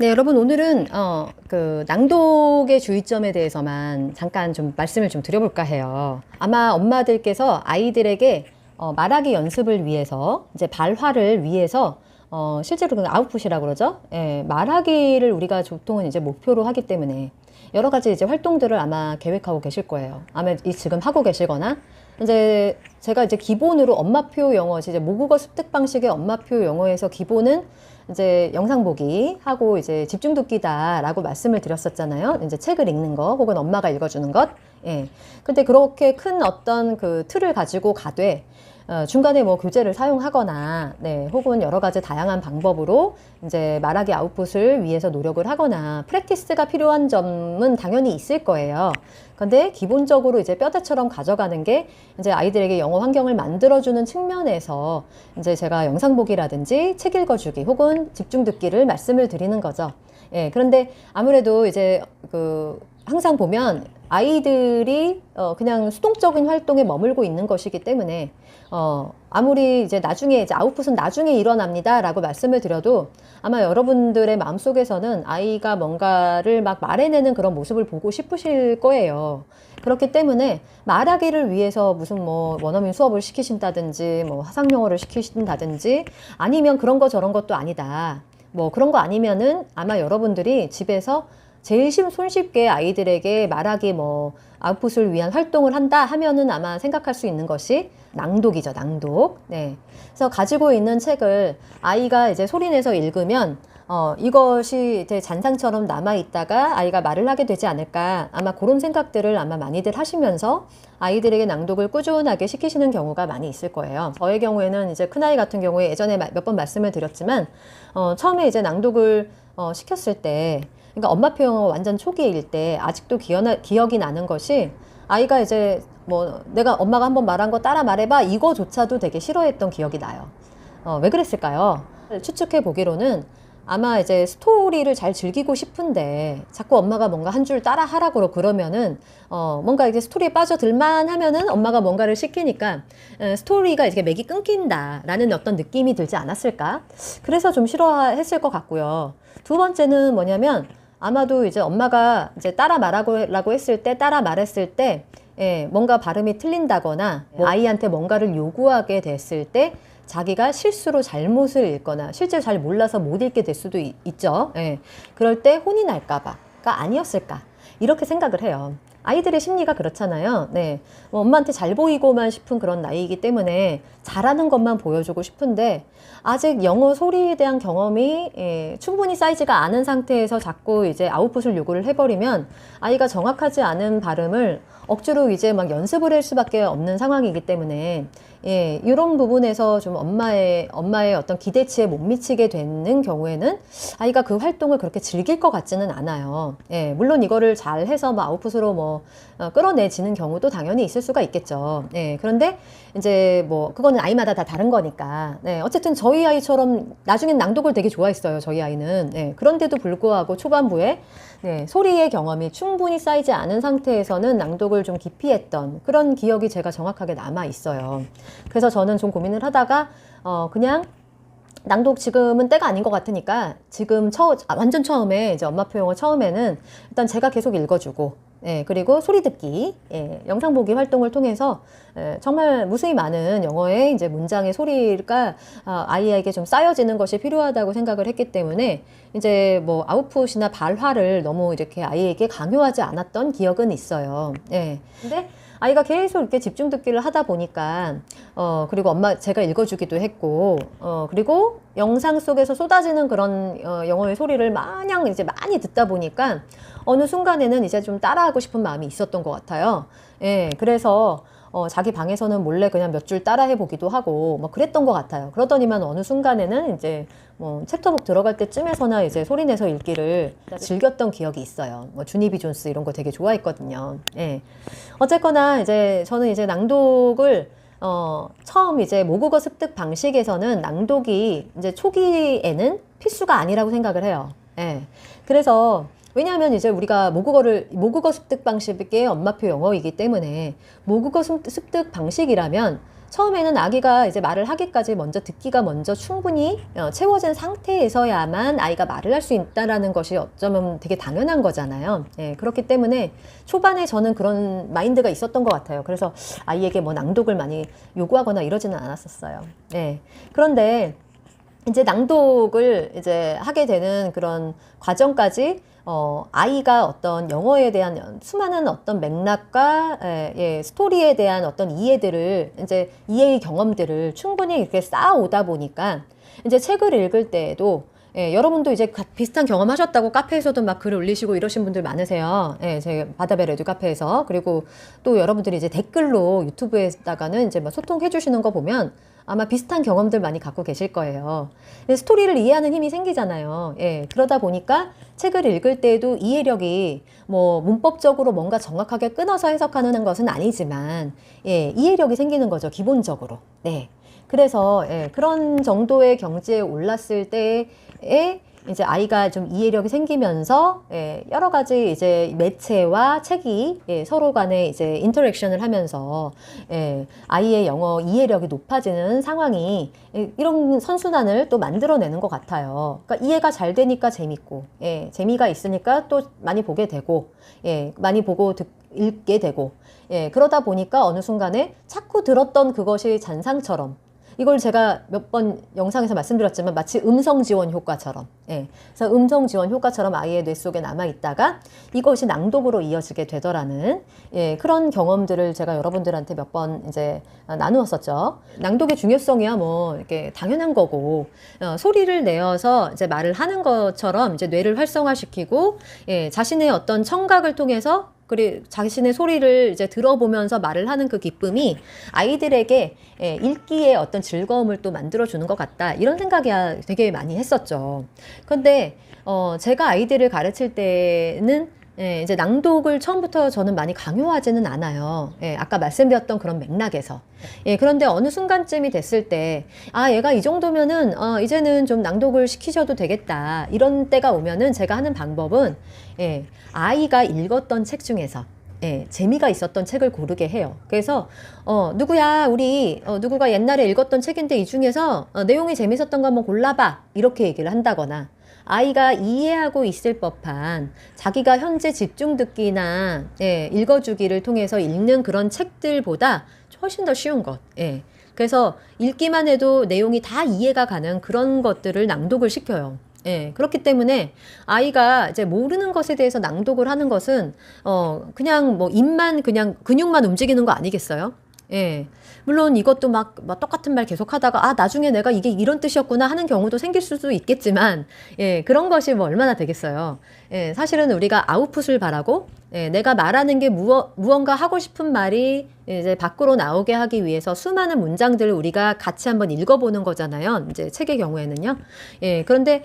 네, 여러분 오늘은 그 낭독의 주의점에 대해서만 잠깐 좀 말씀을 좀 드려볼까 해요. 아마 엄마들께서 아이들에게 말하기 연습을 위해서 이제 발화를 위해서 실제로 그 아웃풋이라고 그러죠. 예, 말하기를 우리가 보통은 이제 목표로 하기 때문에 여러 가지 이제 활동들을 아마 계획하고 계실 거예요. 아마 지금 하고 계시거나 이제 제가 이제 기본으로 엄마표 영어, 이제 모국어 습득 방식의 엄마표 영어에서 기본은 이제 영상 보기 하고 이제 집중 듣기다라고 말씀을 드렸었잖아요. 이제 책을 읽는 거 혹은 엄마가 읽어주는 것. 예. 근데 그렇게 큰 어떤 그 틀을 가지고 가되 중간에 뭐 교재를 사용하거나, 네, 혹은 여러 가지 다양한 방법으로 이제 말하기 아웃풋을 위해서 노력을 하거나 프랙티스가 필요한 점은 당연히 있을 거예요. 근데 기본적으로 이제 뼈대처럼 가져가는 게 이제 아이들에게 영어 환경을 만들어주는 측면에서 이제 제가 영상 보기라든지 책 읽어주기 혹은 집중 듣기를 말씀을 드리는 거죠. 예, 그런데 아무래도 이제 항상 보면 아이들이 그냥 수동적인 활동에 머물고 있는 것이기 때문에 아무리 이제 나중에 이제 아웃풋은 나중에 일어납니다라고 말씀을 드려도 아마 여러분들의 마음속에서는 아이가 뭔가를 막 말해내는 그런 모습을 보고 싶으실 거예요. 그렇기 때문에 말하기를 위해서 무슨 뭐 원어민 수업을 시키신다든지 뭐 화상영어를 시키신다든지 아니면 그런 거 저런 것도 아니다. 뭐 그런 거 아니면은 아마 여러분들이 집에서 제일 손쉽게 아이들에게 말하기 뭐 아웃풋을 위한 활동을 한다 하면은 아마 생각할 수 있는 것이 낭독이죠, 낭독. 네. 그래서 가지고 있는 책을 아이가 이제 소리내서 읽으면 이것이 이제 잔상처럼 남아 있다가 아이가 말을 하게 되지 않을까. 아마 그런 생각들을 아마 많이들 하시면서 아이들에게 낭독을 꾸준하게 시키시는 경우가 많이 있을 거예요. 저의 경우에는 이제 큰아이 같은 경우에 예전에 몇 번 말씀을 드렸지만, 처음에 이제 낭독을 시켰을 때, 그러니까 엄마표 영어 완전 초기일 때 아직도 기억이 나는 것이 아이가 이제 뭐 내가 엄마가 한번 말한 거 따라 말해봐 이거조차도 되게 싫어했던 기억이 나요. 왜 그랬을까요? 추측해 보기로는 아마 이제 스토리를 잘 즐기고 싶은데 자꾸 엄마가 뭔가 한 줄 따라 하라고 그러면은 뭔가 이렇게 스토리에 빠져들만 하면은 엄마가 뭔가를 시키니까 스토리가 이렇게 맥이 끊긴다라는 어떤 느낌이 들지 않았을까? 그래서 좀 싫어했을 것 같고요. 두 번째는 뭐냐면 아마도 이제 엄마가 이제 따라 말하라고 했을 때, 따라 말했을 때, 예, 뭔가 발음이 틀린다거나 아이한테 뭔가를 요구하게 됐을 때 자기가 실수로 잘못을 읽거나 실제로 잘 몰라서 못 읽게 될 수도 있죠. 예. 그럴 때 혼이 날까봐가 아니었을까. 이렇게 생각을 해요. 아이들의 심리가 그렇잖아요. 네. 뭐 엄마한테 잘 보이고만 싶은 그런 나이이기 때문에 잘하는 것만 보여주고 싶은데 아직 영어 소리에 대한 경험이 충분히 쌓이지가 않은 상태에서 자꾸 이제 아웃풋을 요구를 해버리면 아이가 정확하지 않은 발음을 억지로 이제 막 연습을 할 수밖에 없는 상황이기 때문에 이런 부분에서 좀 엄마의 어떤 기대치에 못 미치게 되는 경우에는 아이가 그 활동을 그렇게 즐길 것 같지는 않아요. 물론 이거를 잘 해서 뭐 아웃풋으로 뭐 끌어내지는 경우도 당연히 있을 수가 있겠죠. 그런데 이제 뭐 그거는 아이마다 다 다른 거니까. 어쨌든 저희 아이처럼 나중엔 낭독을 되게 좋아했어요. 저희 아이는. 그런데도 불구하고 초반부에 소리의 경험이 충분히 쌓이지 않은 상태에서는 낭독을 좀 기피했던 그런 기억이 제가 정확하게 남아 있어요. 그래서 저는 좀 고민을 하다가 그냥 낭독 지금은 때가 아닌 것 같으니까 지금 완전 처음에 이제 엄마표 영어 처음에는 일단 제가 계속 읽어주고 그리고 소리 듣기, 영상 보기 활동을 통해서 정말 무수히 많은 영어의 이제 문장의 소리가 아이에게 좀 쌓여지는 것이 필요하다고 생각을 했기 때문에 이제 뭐 아웃풋이나 발화를 너무 이렇게 아이에게 강요하지 않았던 기억은 있어요. 근데 아이가 계속 이렇게 집중 듣기를 하다 보니까 그리고 제가 읽어주기도 했고 그리고 영상 속에서 쏟아지는 그런 영어의 소리를 마냥 이제 많이 듣다 보니까 어느 순간에는 이제 좀 따라하고 싶은 마음이 있었던 것 같아요. 그래서 자기 방에서는 몰래 그냥 몇 줄 따라해 보기도 하고 뭐 그랬던 것 같아요. 그러더니만 어느 순간에는 이제 뭐 챕터북 들어갈 때쯤에서나 이제 소리내서 읽기를 즐겼던 기억이 있어요. 뭐 주니비 존스 이런 거 되게 좋아했거든요. 어쨌거나 이제 저는 이제 낭독을 처음 이제 모국어 습득 방식에서는 낭독이 이제 초기에는 필수가 아니라고 생각을 해요. 그래서 왜냐하면 이제 우리가 모국어 습득 방식의 엄마표 영어이기 때문에 모국어 습득 방식이라면 처음에는 아기가 이제 말을 하기까지 먼저 듣기가 먼저 충분히 채워진 상태에서야만 아이가 말을 할 수 있다라는 것이 어쩌면 되게 당연한 거잖아요. 예, 그렇기 때문에 초반에 저는 그런 마인드가 있었던 것 같아요. 그래서 아이에게 뭐 낭독을 많이 요구하거나 이러지는 않았었어요. 예, 그런데 이제 낭독을 이제 하게 되는 그런 과정까지 아이가 어떤 영어에 대한 수많은 어떤 맥락과 스토리에 대한 어떤 이해들을 이제 이해의 경험들을 충분히 이렇게 쌓아오다 보니까 이제 책을 읽을 때에도 여러분도 이제 비슷한 경험 하셨다고 카페에서도 막 글을 올리시고 이러신 분들 많으세요. 제 바다벨 에듀 카페에서. 그리고 또 여러분들이 이제 댓글로 유튜브에다가는 이제 막 소통해 주시는 거 보면 아마 비슷한 경험들 많이 갖고 계실 거예요. 스토리를 이해하는 힘이 생기잖아요. 그러다 보니까 책을 읽을 때에도 이해력이 뭐 문법적으로 뭔가 정확하게 끊어서 해석하는 것은 아니지만 이해력이 생기는 거죠. 기본적으로. 네. 그래서 그런 정도의 경지에 올랐을 때에 이제 아이가 좀 이해력이 생기면서 여러 가지 이제 매체와 책이 서로 간에 이제 인터랙션을 하면서 아이의 영어 이해력이 높아지는 상황이 이런 선순환을 또 만들어내는 것 같아요. 그러니까 이해가 잘 되니까 재밌고 재미가 있으니까 또 많이 보게 되고 많이 보고 읽게 되고 그러다 보니까 어느 순간에 자꾸 들었던 그것이 잔상처럼 이걸 제가 몇 번 영상에서 말씀드렸지만 마치 음성 지원 효과처럼 그래서 음성 지원 효과처럼 아이의 뇌 속에 남아있다가 이것이 낭독으로 이어지게 되더라는 그런 경험들을 제가 여러분들한테 몇 번 이제 나누었었죠. 낭독의 중요성이야 뭐 이렇게 당연한 거고 소리를 내어서 이제 말을 하는 것처럼 이제 뇌를 활성화시키고 자신의 어떤 청각을 통해서 그리고 자신의 소리를 이제 들어보면서 말을 하는 그 기쁨이 아이들에게 읽기에 어떤 즐거움을 또 만들어주는 것 같다. 이런 생각이 되게 많이 했었죠. 근데 제가 아이들을 가르칠 때는 이제 낭독을 처음부터 저는 많이 강요하지는 않아요. 아까 말씀드렸던 그런 맥락에서. 그런데 어느 순간쯤이 됐을 때, 얘가 이 정도면은, 이제는 좀 낭독을 시키셔도 되겠다. 이런 때가 오면은 제가 하는 방법은, 아이가 읽었던 책 중에서, 재미가 있었던 책을 고르게 해요. 그래서, 누구야, 누구가 옛날에 읽었던 책인데 이 중에서 내용이 재밌었던 거 한번 골라봐. 이렇게 얘기를 한다거나, 아이가 이해하고 있을 법한 자기가 현재 집중 듣기나 읽어주기를 통해서 읽는 그런 책들보다 훨씬 더 쉬운 것. 그래서 읽기만 해도 내용이 다 이해가 가는 그런 것들을 낭독을 시켜요. 그렇기 때문에 아이가 이제 모르는 것에 대해서 낭독을 하는 것은 그냥 뭐 입만 그냥 근육만 움직이는 거 아니겠어요? 물론 이것도 막 똑같은 말 계속 하다가 나중에 내가 이게 이런 뜻이었구나 하는 경우도 생길 수도 있겠지만 그런 것이 뭐 얼마나 되겠어요. 사실은 우리가 아웃풋을 바라고 내가 말하는 게 무언가 하고 싶은 말이 이제 밖으로 나오게 하기 위해서 수많은 문장들을 우리가 같이 한번 읽어보는 거잖아요. 이제 책의 경우에는요. 그런데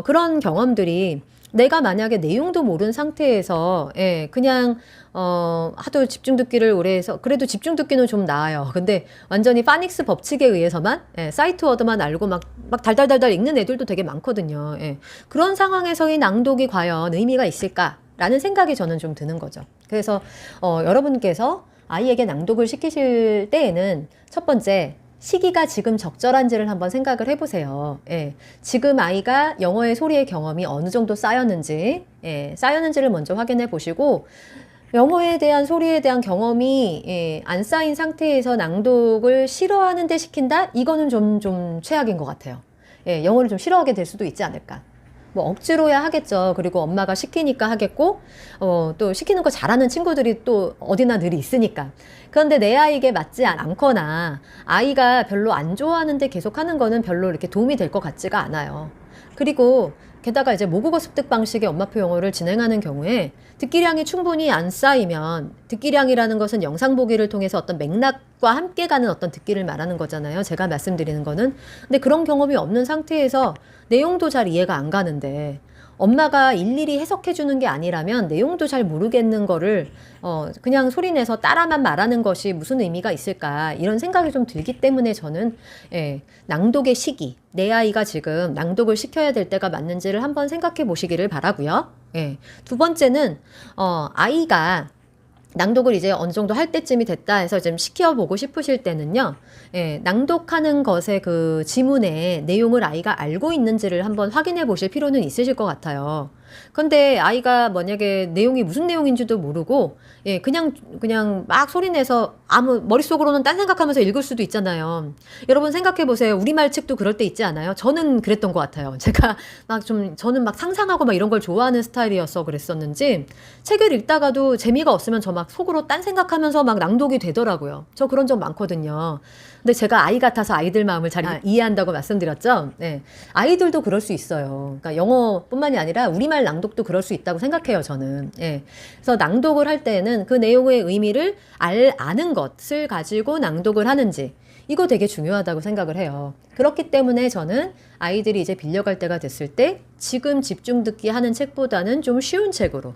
그런 경험들이 내가 만약에 내용도 모르는 상태에서 그냥 하도 집중 듣기를 오래 해서 그래도 집중 듣기는 좀 나아요. 근데 완전히 파닉스 법칙에 의해서만 사이트 워드만 알고 막 달달달달 읽는 애들도 되게 많거든요. 그런 상황에서의 낭독이 과연 의미가 있을까라는 생각이 저는 좀 드는 거죠. 그래서 여러분께서 아이에게 낭독을 시키실 때에는 첫 번째 시기가 지금 적절한지를 한번 생각을 해보세요. 지금 아이가 영어의 소리의 경험이 어느 정도 쌓였는지를 먼저 확인해 보시고 영어에 대한 소리에 대한 경험이 안 쌓인 상태에서 낭독을 싫어하는 데 시킨다? 이거는 좀 최악인 것 같아요. 영어를 좀 싫어하게 될 수도 있지 않을까. 뭐 억지로야 하겠죠. 그리고 엄마가 시키니까 하겠고 또 시키는 거 잘하는 친구들이 또 어디나 늘 있으니까. 그런데 내 아이에게 맞지 않거나 아이가 별로 안 좋아하는데 계속 하는 거는 별로 이렇게 도움이 될 것 같지가 않아요. 그리고 게다가 이제 모국어 습득 방식의 엄마표 영어를 진행하는 경우에 듣기량이 충분히 안 쌓이면 듣기량이라는 것은 영상 보기를 통해서 어떤 맥락과 함께 가는 어떤 듣기를 말하는 거잖아요. 제가 말씀드리는 거는. 근데 그런 경험이 없는 상태에서 내용도 잘 이해가 안 가는데 엄마가 일일이 해석해 주는 게 아니라면 내용도 잘 모르겠는 거를 그냥 소리내서 따라만 말하는 것이 무슨 의미가 있을까 이런 생각이 좀 들기 때문에 저는 낭독의 시기, 내 아이가 지금 낭독을 시켜야 될 때가 맞는지를 한번 생각해 보시기를 바라고요. 두 번째는 아이가 낭독을 이제 어느 정도 할 때쯤이 됐다 해서 좀 시켜보고 싶으실 때는요, 예, 낭독하는 것의 그 지문의 내용을 아이가 알고 있는지를 한번 확인해 보실 필요는 있으실 것 같아요. 근데 아이가 만약에 내용이 무슨 내용인지도 모르고, 예, 그냥 막 소리내서 머릿속으로는 딴 생각하면서 읽을 수도 있잖아요. 여러분 생각해 보세요. 우리말 책도 그럴 때 있지 않아요? 저는 그랬던 것 같아요. 제가 저는 막 상상하고 막 이런 걸 좋아하는 스타일이어서 그랬었는지, 책을 읽다가도 재미가 없으면 저 막 속으로 딴 생각하면서 막 낭독이 되더라고요. 저 그런 적 많거든요. 근데 제가 아이 같아서 아이들 마음을 잘 이해한다고 말씀드렸죠. 네. 아이들도 그럴 수 있어요. 그러니까 영어뿐만이 아니라 우리말 낭독도 그럴 수 있다고 생각해요, 저는. 예. 그래서 낭독을 할 때는 그 내용의 의미를 아는 것을 가지고 낭독을 하는지, 이거 되게 중요하다고 생각을 해요. 그렇기 때문에 저는 아이들이 이제 빌려갈 때가 됐을 때 지금 집중 듣기 하는 책보다는 좀 쉬운 책으로,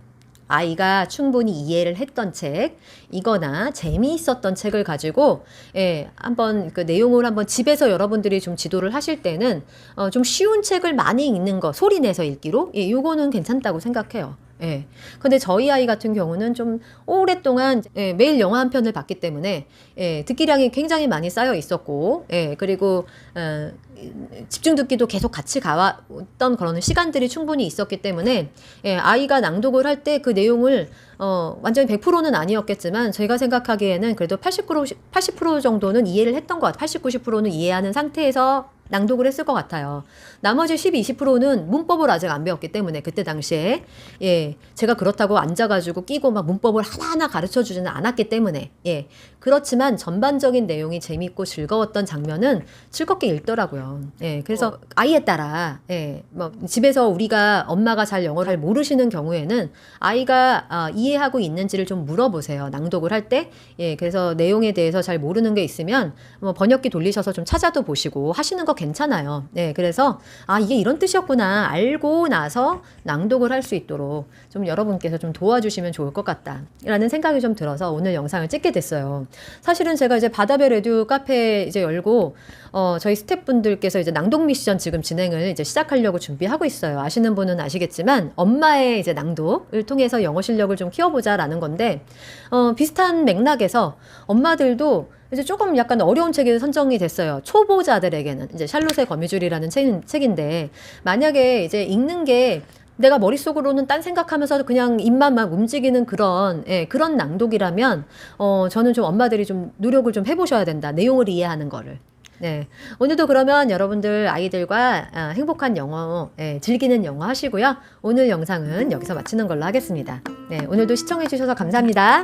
아이가 충분히 이해를 했던 책, 이거나 재미있었던 책을 가지고, 예, 한번 그 내용을 한번 집에서 여러분들이 좀 지도를 하실 때는, 좀 쉬운 책을 많이 읽는 거, 소리 내서 읽기로, 예, 요거는 괜찮다고 생각해요. 예. 근데 저희 아이 같은 경우는 좀 오랫동안, 예, 매일 영화 한 편을 봤기 때문에, 예, 듣기량이 굉장히 많이 쌓여 있었고, 예, 그리고, 집중 듣기도 계속 같이 가왔던 그런 시간들이 충분히 있었기 때문에, 예, 아이가 낭독을 할 때 그 내용을 완전히 100%는 아니었겠지만 제가 생각하기에는 그래도 80% 정도는 이해를 했던 것 같아요. 80, 90%는 이해하는 상태에서 낭독을 했을 것 같아요. 나머지 10, 20%는 문법을 아직 안 배웠기 때문에 그때 당시에, 예, 제가 그렇다고 앉아가지고 끼고 막 문법을 하나하나 가르쳐 주지는 않았기 때문에, 예, 그렇지만 전반적인 내용이 재밌고 즐거웠던 장면은 즐겁게 읽더라고요. 예, 그래서 아이에 따라, 예, 뭐 집에서 우리가 엄마가 잘 영어를 잘 모르시는 경우에는 아이가 이해하고 있는지를 좀 물어보세요. 낭독을 할 때. 예, 그래서 내용에 대해서 잘 모르는 게 있으면 뭐 번역기 돌리셔서 좀 찾아도 보시고 하시는 거 괜찮아요. 네, 그래서 이게 이런 뜻이었구나 알고 나서 낭독을 할 수 있도록 좀 여러분께서 좀 도와주시면 좋을 것 같다라는 생각이 좀 들어서 오늘 영상을 찍게 됐어요. 사실은 제가 이제 바다별 에듀 카페 이제 열고 저희 스태프분들께서 이제 낭독 미션 지금 진행을 이제 시작하려고 준비하고 있어요. 아시는 분은 아시겠지만 엄마의 이제 낭독을 통해서 영어 실력을 좀 키워보자라는 건데, 비슷한 맥락에서 엄마들도 이제 조금 약간 어려운 책이 선정이 됐어요. 초보자들에게는 이제 샬롯의 거미줄이라는 책인데, 만약에 이제 읽는 게 내가 머릿속으로는 딴 생각하면서 그냥 입만 막 움직이는 그런, 예, 그런 낭독이라면, 저는 좀 엄마들이 좀 노력을 좀 해보셔야 된다. 내용을 이해하는 거를. 네. 오늘도 그러면 여러분들 아이들과 행복한 영어, 예, 즐기는 영어 하시고요. 오늘 영상은 여기서 마치는 걸로 하겠습니다. 네. 오늘도 시청해주셔서 감사합니다.